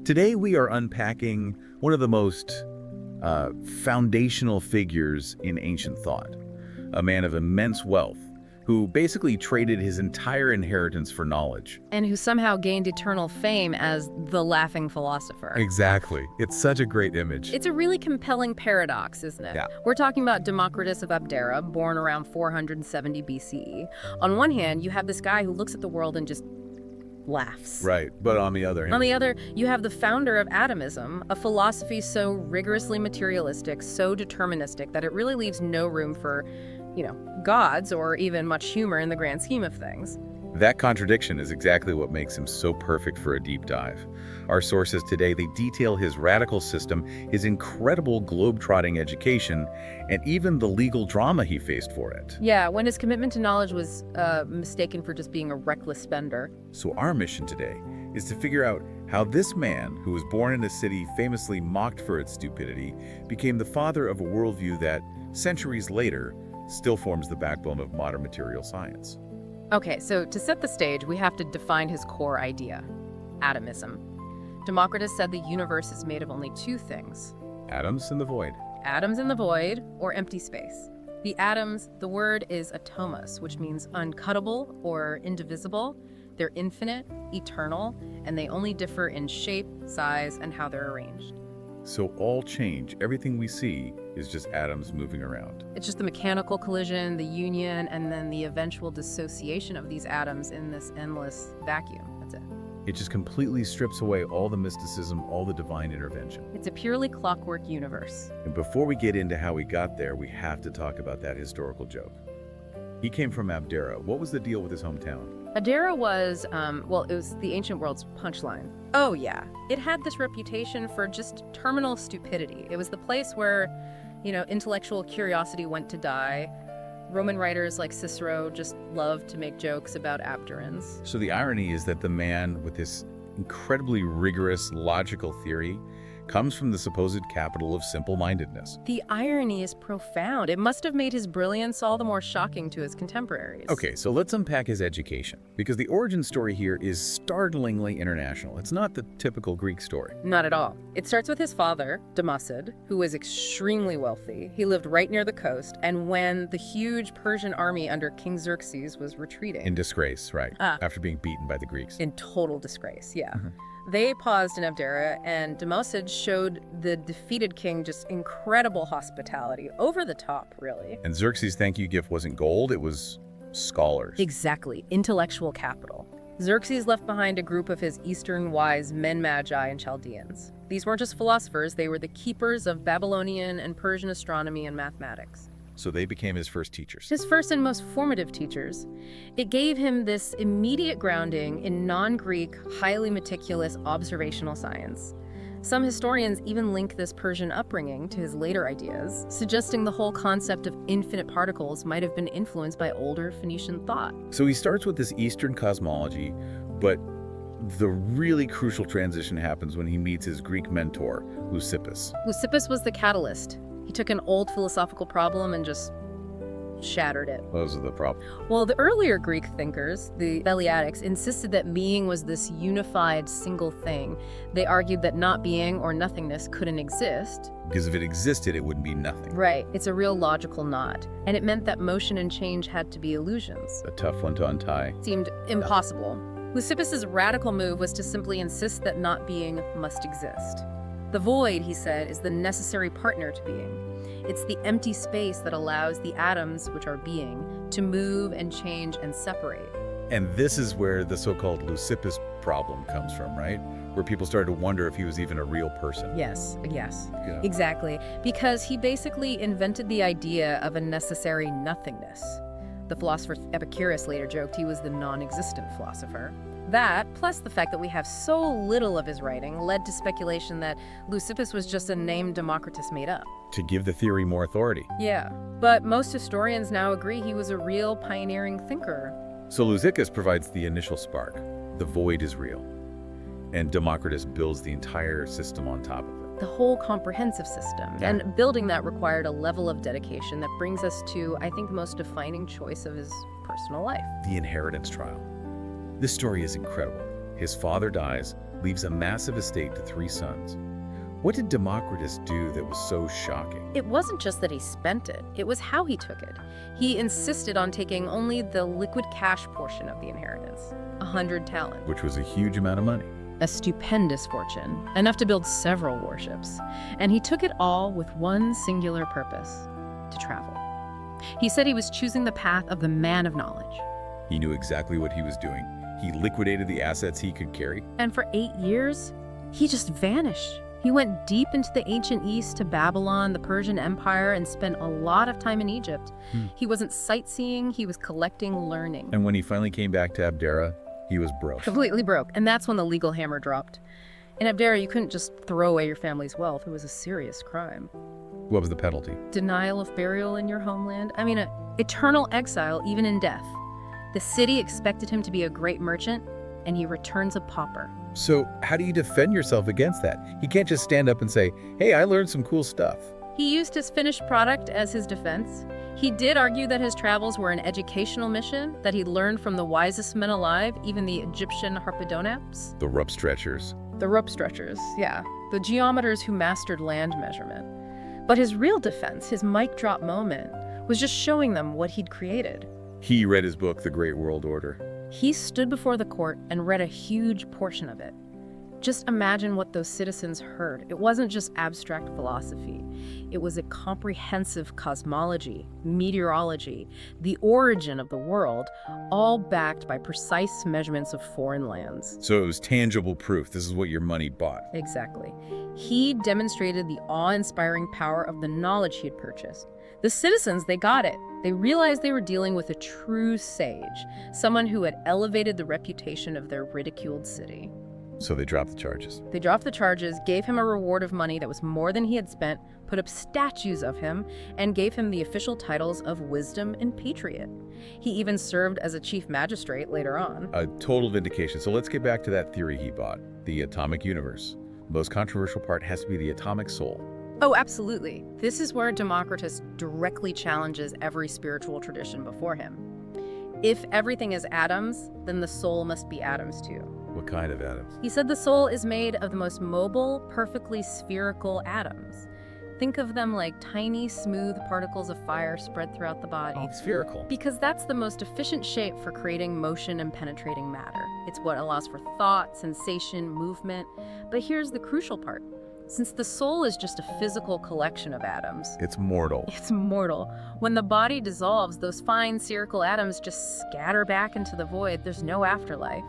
Today we are unpacking one of the most foundational figures in ancient thought, a man of immense wealth who basically traded his entire inheritance for knowledge. And who somehow gained eternal fame as the Laughing Philosopher. Exactly. It's such a great image. It's a really compelling paradox, isn't it? Yeah. We're talking about Democritus of Abdera, born around 470 BCE. On one hand, you have this guy who looks at the world and just laughs. Right, but on the other hand... On the other, you have the founder of atomism, a philosophy so rigorously materialistic, so deterministic, that it really leaves no room for, gods or even much humor in the grand scheme of things. That contradiction is exactly what makes him so perfect for a deep dive. Our sources today, they detail his radical system, his incredible globe-trotting education, and even the legal drama he faced for it. Yeah, when his commitment to knowledge was mistaken for just being a reckless spender. So our mission today is to figure out how this man, who was born in a city famously mocked for its stupidity, became the father of a worldview that, centuries later, still forms the backbone of modern material science. Okay, so to set the stage, we have to define his core idea, atomism. Democritus said the universe is made of only two things. Atoms in the void. Atoms in the void, or empty space. The atoms, the word is atomos, which means uncuttable or indivisible. They're infinite, eternal, and they only differ in shape, size, and how they're arranged. So all change, everything we see, is just atoms moving around. It's just the mechanical collision, the union, and then the eventual dissociation of these atoms in this endless vacuum. That's it. It just completely strips away all the mysticism, all the divine intervention. It's a purely clockwork universe. And before we get into how he got there, we have to talk about that historical joke. He came from Abdera. What was the deal with his hometown? Abdera was, it was the ancient world's punchline. Oh yeah, it had this reputation for just terminal stupidity. It was the place where, intellectual curiosity went to die. Roman writers like Cicero just loved to make jokes about Abderans. So the irony is that the man with this incredibly rigorous logical theory comes from the supposed capital of simple-mindedness. The irony is profound. It must have made his brilliance all the more shocking to his contemporaries. Okay, so let's unpack his education, because the origin story here is startlingly international. It's not the typical Greek story. Not at all. It starts with his father, Democritus, who was extremely wealthy. He lived right near the coast, and when the huge Persian army under King Xerxes was retreating... In disgrace, right, after being beaten by the Greeks. In total disgrace, yeah. They paused in Abdera, and Democritus showed the defeated king just incredible hospitality, over the top, really. And Xerxes' thank you gift wasn't gold, it was scholars. Exactly, intellectual capital. Xerxes left behind a group of his Eastern wise men magi and Chaldeans. These weren't just philosophers, they were the keepers of Babylonian and Persian astronomy and mathematics. So they became his first teachers. His first and most formative teachers. It gave him this immediate grounding in non-Greek, highly meticulous observational science. Some historians even link this Persian upbringing to his later ideas, suggesting the whole concept of infinite particles might have been influenced by older Phoenician thought. So he starts with this Eastern cosmology, but the really crucial transition happens when he meets his Greek mentor, Leucippus. Leucippus was the catalyst. He took an old philosophical problem and just shattered it. Those are the problems. Well, the earlier Greek thinkers, the Eleatics, insisted that being was this unified single thing. They argued that not being or nothingness couldn't exist. Because if it existed, it wouldn't be nothing. Right. It's a real logical knot. And it meant that motion and change had to be illusions. A tough one to untie. It seemed impossible. Leucippus's radical move was to simply insist that not being must exist. The void, he said, is the necessary partner to being. It's the empty space that allows the atoms, which are being, to move and change and separate. And this is where the so-called Leucippus problem comes from, right? Where people started to wonder if he was even a real person. Yes, Yeah. exactly. Because he basically invented the idea of a necessary nothingness. The philosopher Epicurus later joked he was the non-existent philosopher. That, plus the fact that we have so little of his writing, led to speculation that Leucippus was just a name Democritus made up. To give the theory more authority. Yeah, but most historians now agree he was a real pioneering thinker. So Leucippus provides the initial spark. The void is real. And Democritus builds the entire system on top of it. The whole comprehensive system. Yeah. And building that required a level of dedication that brings us to, I think, the most defining choice of his personal life. The inheritance trial. This story is incredible. His father dies, leaves a massive estate to 3 sons. What did Democritus do that was so shocking? It wasn't just that he spent it, it was how he took it. He insisted on taking only the liquid cash portion of the inheritance, 100 talents. Which was a huge amount of money. A stupendous fortune, enough to build several warships. And he took it all with one singular purpose: to travel. He said he was choosing the path of the man of knowledge. He knew exactly what he was doing. He liquidated the assets he could carry. And for 8 years, he just vanished. He went deep into the ancient East to Babylon, the Persian Empire, and spent a lot of time in Egypt. He wasn't sightseeing, he was collecting learning. And when he finally came back to Abdera, he was broke. Completely broke. And that's when the legal hammer dropped. In Abdera, you couldn't just throw away your family's wealth. It was a serious crime. What was the penalty? Denial of burial in your homeland. I mean, eternal exile, even in death. The city expected him to be a great merchant, and he returns a pauper. So how do you defend yourself against that? He can't just stand up and say, hey, I learned some cool stuff. He used his finished product as his defense. He did argue that his travels were an educational mission, that he learned from the wisest men alive, even the Egyptian Harpadonaps. The rope stretchers. The rope stretchers, yeah. The geometers who mastered land measurement. But his real defense, his mic drop moment, was just showing them what he'd created. He read his book, The Great World Order. He stood before the court and read a huge portion of it. Just imagine what those citizens heard. It wasn't just abstract philosophy. It was a comprehensive cosmology, meteorology, the origin of the world, all backed by precise measurements of foreign lands. So it was tangible proof. This is what your money bought. Exactly. He demonstrated the awe-inspiring power of the knowledge he had purchased. The citizens, they got it. They realized they were dealing with a true sage, someone who had elevated the reputation of their ridiculed city. So they dropped the charges. They dropped the charges, gave him a reward of money that was more than he had spent, put up statues of him, and gave him the official titles of wisdom and patriot. He even served as a chief magistrate later on. A total vindication. So let's get back to that theory he bought, the atomic universe. The most controversial part has to be the atomic soul. Oh, absolutely. This is where Democritus directly challenges every spiritual tradition before him. If everything is atoms, then the soul must be atoms too. What kind of atoms? He said the soul is made of the most mobile, perfectly spherical atoms. Think of them like tiny, smooth particles of fire spread throughout the body. Oh, spherical. Because that's the most efficient shape for creating motion and penetrating matter. It's what allows for thought, sensation, movement. But here's the crucial part. Since the soul is just a physical collection of atoms, It's mortal. it's mortal. When the body dissolves, those fine spherical atoms just scatter back into the void. There's no afterlife.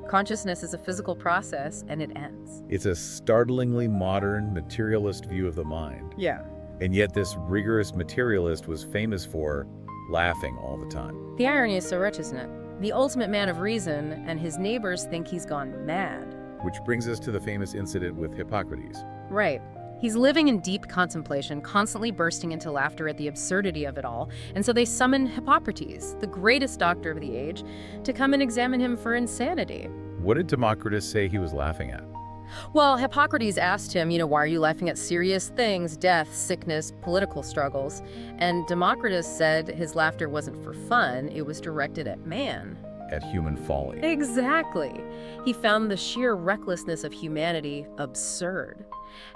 Consciousness is a physical process, and it ends. It's a startlingly modern, materialist view of the mind. Yeah. And yet this rigorous materialist was famous for laughing all the time. The irony is so rich, isn't it? The ultimate man of reason, and his neighbors think he's gone mad. Which brings us to the famous incident with Hippocrates. Right. He's living in deep contemplation, constantly bursting into laughter at the absurdity of it all, and so they summon Hippocrates, the greatest doctor of the age, to come and examine him for insanity. What did Democritus say he was laughing at? Well, Hippocrates asked him, why are you laughing at serious things, death, sickness, political struggles? And Democritus said his laughter wasn't for fun, it was directed at man. At human folly. Exactly. He found the sheer recklessness of humanity absurd.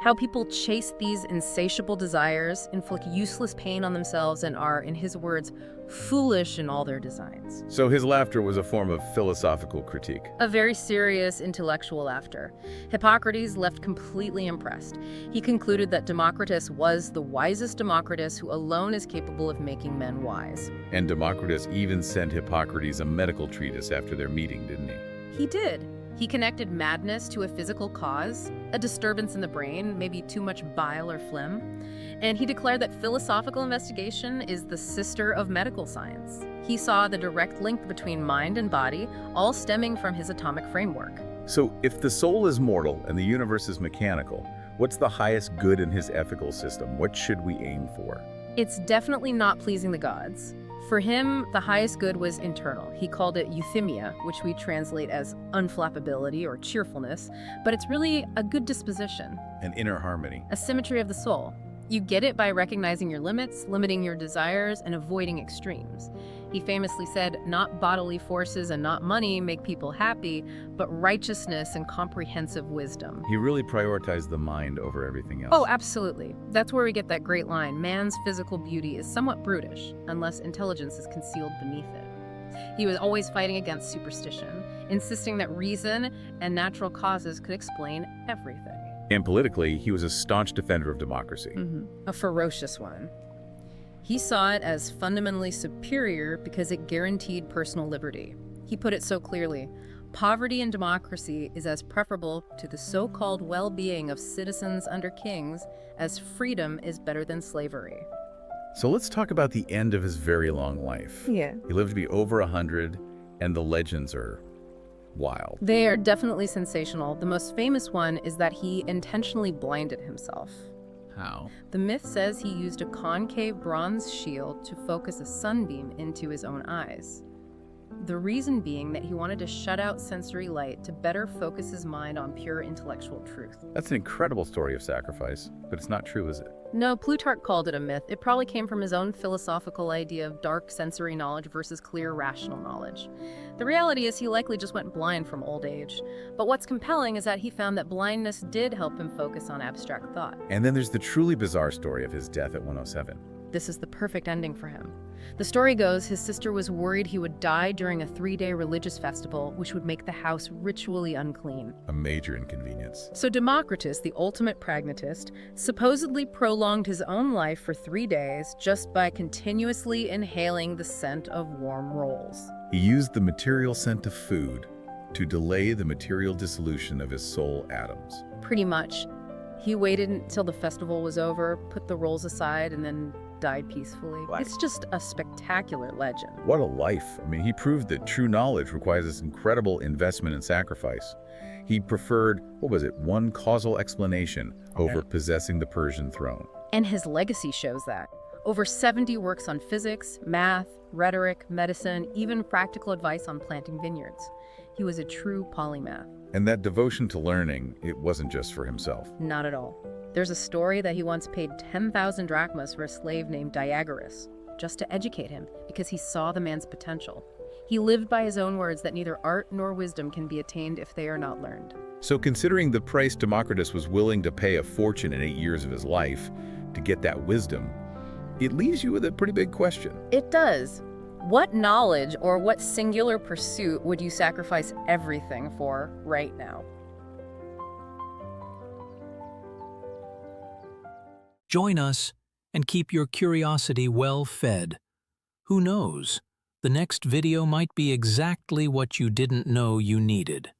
How people chase these insatiable desires, inflict useless pain on themselves, and are, in his words, foolish in all their designs. So his laughter was a form of philosophical critique. A very serious intellectual laughter. Hippocrates left completely impressed. He concluded that Democritus was the wisest Democritus who alone is capable of making men wise. And Democritus even sent Hippocrates a medical treatise after their meeting, didn't he? He did. He connected madness to a physical cause, a disturbance in the brain, maybe too much bile or phlegm, and he declared that philosophical investigation is the sister of medical science. He saw the direct link between mind and body, all stemming from his atomic framework. So if the soul is mortal and the universe is mechanical, what's the highest good in his ethical system? What should we aim for? It's definitely not pleasing the gods. For him, the highest good was internal. He called it euthymia, which we translate as unflappability or cheerfulness, but it's really a good disposition, An inner harmony. a symmetry of the soul. You get it by recognizing your limits, limiting your desires, and avoiding extremes. He famously said, "Not bodily forces and not money make people happy, but righteousness and comprehensive wisdom." He really prioritized the mind over everything else. Oh, absolutely. That's where we get that great line, "Man's physical beauty is somewhat brutish, unless intelligence is concealed beneath it." He was always fighting against superstition, insisting that reason and natural causes could explain everything. And politically, he was a staunch defender of democracy. A ferocious one. He saw it as fundamentally superior because it guaranteed personal liberty. He put it so clearly, "Poverty in democracy is as preferable to the so-called well-being of citizens under kings as freedom is better than slavery." So let's talk about the end of his very long life. Yeah. He lived to be over 100, and the legends are wild. They are definitely sensational. The most famous one is that he intentionally blinded himself. How? The myth says he used a concave bronze shield to focus a sunbeam into his own eyes. The reason being that he wanted to shut out sensory light to better focus his mind on pure intellectual truth. That's an incredible story of sacrifice, but it's not true, is it? No, Plutarch called it a myth. It probably came from his own philosophical idea of dark sensory knowledge versus clear rational knowledge. The reality is he likely just went blind from old age. But what's compelling is that he found that blindness did help him focus on abstract thought. And then there's the truly bizarre story of his death at 107. This is the perfect ending for him. The story goes, his sister was worried he would die during a 3-day religious festival, which would make the house ritually unclean. A major inconvenience. So Democritus, the ultimate pragmatist, supposedly prolonged his own life for 3 days just by continuously inhaling the scent of warm rolls. He used the material scent of food to delay the material dissolution of his soul atoms. Pretty much. He waited until the festival was over, put the rolls aside, and then died peacefully. What? It's just a spectacular legend. What a life. I mean, he proved that true knowledge requires this incredible investment and sacrifice. He preferred, one causal explanation over possessing the Persian throne. And his legacy shows that. Over 70 works on physics, math, rhetoric, medicine, even practical advice on planting vineyards. He was a true polymath. And that devotion to learning, it wasn't just for himself. Not at all. There's a story that he once paid 10,000 drachmas for a slave named Diagoras, just to educate him, because he saw the man's potential. He lived by his own words that neither art nor wisdom can be attained if they are not learned. So considering the price Democritus was willing to pay a fortune in 8 years of his life to get that wisdom, it leaves you with a pretty big question. It does. What knowledge or what singular pursuit would you sacrifice everything for right now? Join us and keep your curiosity well fed. Who knows? The next video might be exactly what you didn't know you needed.